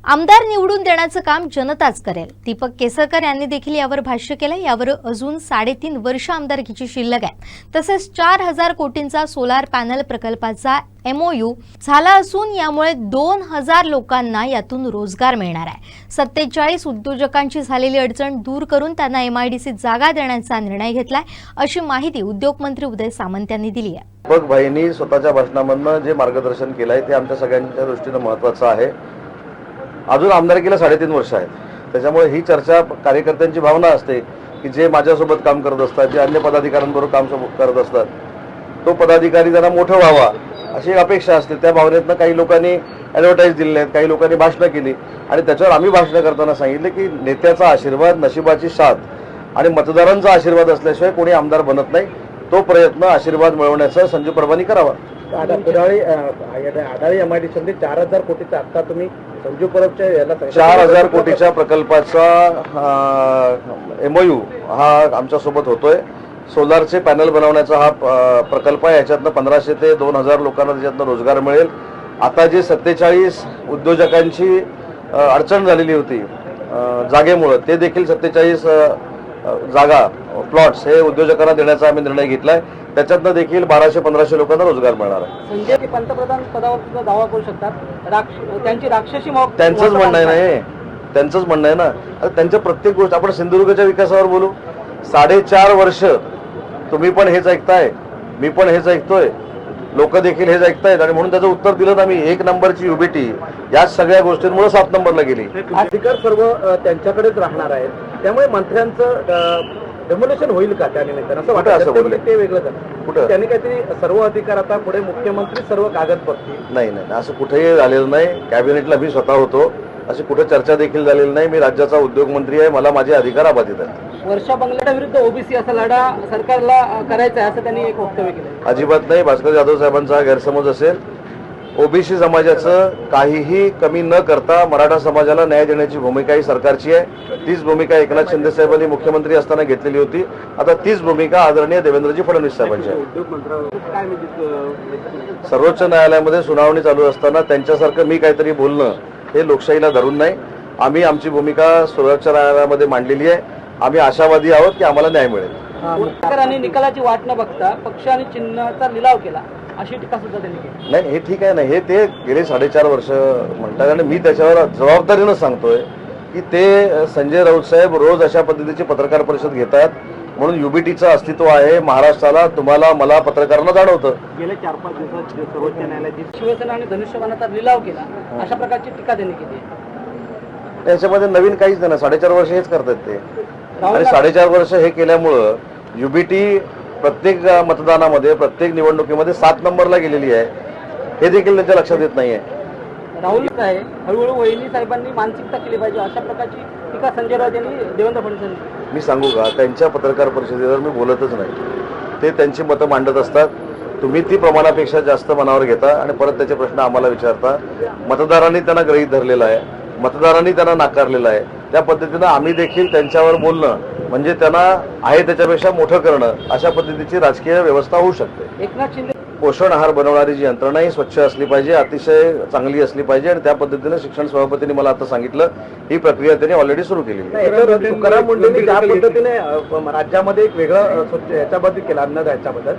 आमदार निवडून देण्याचं काम जनताच करेल। दीपक केसरकर यांनी देखील यावर भाष्य केलं। यावर अजून 3.5 वर्ष आमदारकीची शिल्लक आहे। तसेच 4000 कोटींचा सोलार पॅनल प्रकल्पाचा MOU झाला असून यामुळे 2000 लोकांना यातून रोजगार मिळणार आहे। 47 उद्योजकांची झालेली अडचण दूर करून त्यांना MIDC जागा देण्याचा निर्णय घेतलाय, अशी माहिती उद्योगमंत्री उदय सामंत यांनी दिली आहे। दीपक भाईंनी स्वतःच्या भाषणामधून जे मार्गदर्शन केलंय ते आमच्या सगळ्यांच्या दृष्टीने महत्त्वाचं आहे। अजून आमदारकीला 3.5 वर्ष आहेत, त्याच्यामुळे ही चर्चा कार्यकर्त्यांची भावना असते की जे माझ्यासोबत काम करत असतात, जे अन्य पदाधिकाऱ्यांबरोबर काम करत असतात, तो पदाधिकारी त्यांना मोठं व्हावा अशी एक अपेक्षा असते। त्या भावनेतनं काही लोकांनी ॲडव्हर्टाईज दिलेले आहेत, काही लोकांनी भाषणं केली आणि त्याच्यावर आम्ही भाषणं करताना सांगितलं की नेत्याचा आशीर्वाद, नशिबाची साथ आणि मतदारांचा आशीर्वाद असल्याशिवाय कोणी आमदार बनत नाही। तो प्रयत्न आशीर्वाद मिळवण्याचा संजू परबांनी करावा। आढाळी MIDC 4000 कोटीचा आता तुम्ही संजू परबच्या याला 4000 कोटीच्या प्रकल्पाचा MOU हा आमच्यासोबत होतोय। सोलारचे पॅनल बनवण्याचा हा प्रकल्प आहे। याच्यातनं 1500 ते 2000 लोकांना त्याच्यातनं रोजगार मिळेल। आता जे 47 उद्योजकांची अडचण झालेली होती जागेमुळे, ते देखील 47 जागा प्लॉट्स हे उद्योजकांना देण्याचा आम्ही निर्णय घेतलाय। त्याच्यातनं देखील 1200-1500 लोकांना रोजगार मिळणार आहे। संजय पंतप्रधान पदावर सुद्धा दावा करू शकतात, त्यांची राक्षसी त्यांचंच म्हणणं आहे ना, त्यांचंच म्हणणं आहे ना। आता त्यांच्या प्रत्येक गोष्ट आपण सिंधुदुर्गच्या विकासावर बोलू। 4.5 वर्ष तुम्ही पण हेच ऐकताय, मी पण हेच ऐकतोय, लोक देखील हेच ऐकतायत आणि म्हणून त्याचं उत्तर दिलं ना मी। 1 नंबरची UBT या सगळ्या गोष्टींमुळे 7 नंबरला गेली। अधिकार सर्व त्यांच्याकडेच राहणार आहेत, त्यामुळे मंत्र्यांचं डेमोलेशन होईल का त्या निमित्तानं असं वाटतं? ते वेगळं झालं कुठं? त्यांनी काहीतरी सर्व अधिकार आता पुढे मुख्यमंत्री सर्व कागद बघतील। नाही, असं कुठेही झालेलं नाही। कॅबिनेटला मी स्वतः होतो, अशी कुठे चर्चा देखील झालेली नाही। मी राज्याचा उद्योगमंत्री आहे, मला माझे अधिकार अबाधित आहेत। वर्षा बंगल्याच्या विरुद्ध OBC असा लढा सरकारला करायचा आहे असं त्यांनी एक वक्तव्य केलं। अजिबात नाही, भास्कर जाधव साहेबांचा गैरसमज असेल। OBC समाजाचं काहीही कमी न करता मराठा समाजाला न्याय देण्याची भूमिका ही सरकारची आहे। तीच भूमिका एकनाथ शिंदे साहेबांनी मुख्यमंत्री असताना घेतलेली होती। आता तीच भूमिका आदरणीय देवेंद्रजी फडणवीस साहेबांची आहे। सर्वोच्च न्यायालयामध्ये सुनावणी चालू असताना त्यांच्यासारखं मी काहीतरी बोलणं हे लोकशाहीला धरून नाही। आम्ही आमची भूमिका सर्वोच्च न्यायालयामध्ये मांडलेली आहे। आम्ही आशावादी आहोत की आम्हाला न्याय मिळेल। आणि निकालाची वाट न बघता पक्ष आणि चिन्हाचा लिलाव केला अशी टीका सुद्धा त्यांनी केली। नाही, हे ठीक आहे ना, हे ते गेले 4.5 वर्ष म्हणतात आणि मी त्याच्यावर जबाबदारीनं सांगतोय की ते संजय राऊत साहेब रोज अशा पद्धतीची पत्रकार परिषद घेतात म्हणून UBTचं अस्तित्व आहे महाराष्ट्राला, तुम्हाला, मला, पत्रकारांना जाणवतं। गेल्या 4-5 दिवसात सर्वोच्च न्यायालयाची शिवसेना आणि धनुष्यबाणाचा लिलाव केला अशा प्रकारची टीका त्यांनी केली। त्याच्यामध्ये नवीन काहीच नाही ना, 4.5 वर्ष हेच करतात ते आणि 4.5 वर्ष हे केल्यामुळं UBT प्रत्येक मतदानामध्ये, प्रत्येक निवडणुकीमध्ये 7 नंबरला गेलेली आहे, हे देखील त्यांच्या लक्षात येत नाहीये। राहुल साहेब हळूहळू वहिनी साहेबांनी मानसिकता केली पाहिजे अशा प्रकारची टीका संजय राऊत यांनी देवेंद्र फडणवीस यांनी। मी सांगू का, त्यांच्या पत्रकार परिषदेवर मी बोलतच नाही। ते त्यांची मतं मांडत असतात, तुम्ही ती प्रमाणापेक्षा जास्त मनावर घेता आणि परत त्याचे प्रश्न आम्हाला विचारता। मतदारांनी त्यांना गृहीत धरलेलं आहे, मतदारांनी त्यांना नाकारलेलं आहे। त्या पद्धतीनं आम्ही देखील त्यांच्यावर बोलणं म्हणजे त्यांना आहे त्याच्यापेक्षा मोठं करणं, अशा पद्धतीची राजकीय व्यवस्था होऊ शकते। एकनाथ शिंदे पोषण आहार बनवणारी जी यंत्रणा ही स्वच्छ असली पाहिजे, अतिशय चांगली असली पाहिजे आणि त्या पद्धतीने शिक्षण सभापतींनी मला आता सांगितलं ही प्रक्रिया त्यांनी ऑलरेडी सुरू केलेली आहे। तुकाराम मुंडेंनी ज्या पद्धतीने राज्यामध्ये एक वेगळं स्वच्छ याच्याबद्दल केलं, अन्नदायाच्याबद्दल,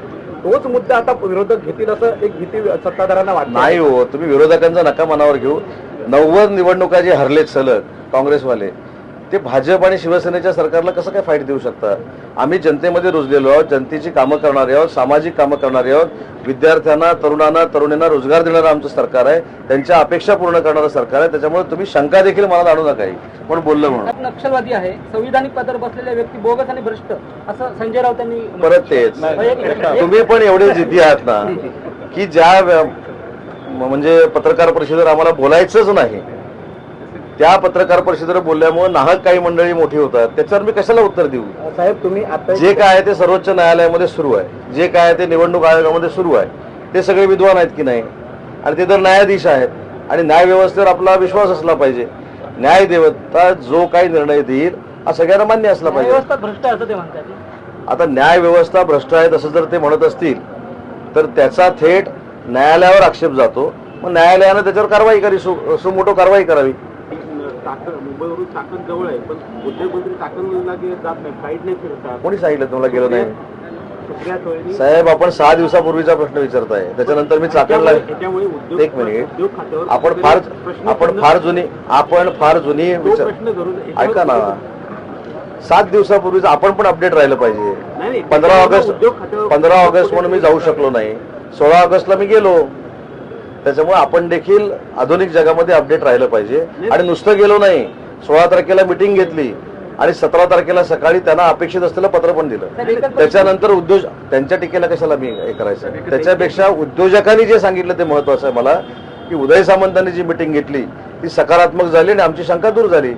तोच मुद्दा आता विरोधक घेतील असं एक भीती सत्ताधाऱ्यांना वाटत नाही। हो, तुम्ही विरोधकांचा नका मनावर घेऊ। 90 निवडणुका जे हरलेत सलग काँग्रेसवाले, ते भाजप आणि शिवसेनेच्या सरकारला कसं काय फाईट देऊ शकतात? आम्ही जनतेमध्ये रुजलेलो आहोत, जनतेची कामं करणारे आहोत, सामाजिक कामं करणारे आहोत, विद्यार्थ्यांना, तरुणांना, तरुणींना रोजगार देणारं आमचं सरकार आहे, त्यांच्या अपेक्षा पूर्ण करणारं सरकार आहे। त्याच्यामुळे तुम्ही शंका देखील मनात आणू नका पण बोललं म्हणून। नक्षलवादी आहे, संविधानिक पदावर बसलेल्या व्यक्ती बोगस आणि भ्रष्ट असं संजय राऊत यांनी परत तेच। तुम्ही पण एवढे जिद्दी आहात ना की ज्या म्हणजे पत्रकार परिषदेवर आम्हाला बोलायचंच नाही, त्या पत्रकार परिषदेवर बोलल्यामुळे नाहक काही मंडळी मोठी होतात, त्याच्यावर मी कशाला उत्तर देऊ? साहेब तुम्ही आता जे काय आहे ते सर्वोच्च न्यायालयामध्ये सुरू आहे, जे काय आहे ते निवडणूक आयोगामध्ये सुरू आहे, ते सगळे विद्वान आहेत की नाही? आणि ते तर न्यायाधीश आहेत आणि न्यायव्यवस्थेवर आपला विश्वास असला पाहिजे। न्यायदेवता जो काही निर्णय देईल हा सगळ्यांना मान्य असला पाहिजे। व्यवस्था भ्रष्ट आहे असं ते म्हणतात। आता न्यायव्यवस्था भ्रष्ट आहे असं जर ते म्हणत असतील तर त्याचा थेट न्यायालयावर आक्षेप जातो, मग न्यायालयानं त्याच्यावर कारवाई करावी, सुमोटो कारवाई करावी। चाकण मुंबईवरून चाकण जवळ आहे, पण उद्योगमंत्री चाकणला जात नाही, फ्लाईटने फिरतात. कोणी सांगितलं तुम्हाला गेलो नाही? सुप्रिया सुळेंनी साहेब, आपण 6 दिवसापूर्वीचा प्रश्न विचारताय, त्याच्यानंतर मी चाकणला. त्याच्यामुळे उद्योग एक मिनिट, उद्योग खात्यावर आपण फार जुनी विचार प्रश्न धरून ऐका ना. 7 दिवसापूर्वीच आपण पण अपडेट राहिलं पाहिजे. नाही, 15 उद्योग खात्यावर ऑगस्ट म्हणून मी जाऊ शकलो नाही, 16 ऑगस्टला मी गेलो. त्याच्यामुळे आपण देखील आधुनिक जगामध्ये अपडेट राहिलं पाहिजे. आणि नुसतं गेलो नाही, 16 तारखेला मिटिंग घेतली आणि 17 तारखेला सकाळी त्यांना अपेक्षित असलेलं पत्र पण दिलं. त्याच्यानंतर त्यांच्या टीकेला कशाला मी हे करायचं? त्याच्यापेक्षा उद्योजकांनी जे सांगितलं ते महत्वाचं आहे मला, की उदय सामंतांनी जी मिटिंग घेतली ती सकारात्मक झाली आणि आमची शंका दूर झाली.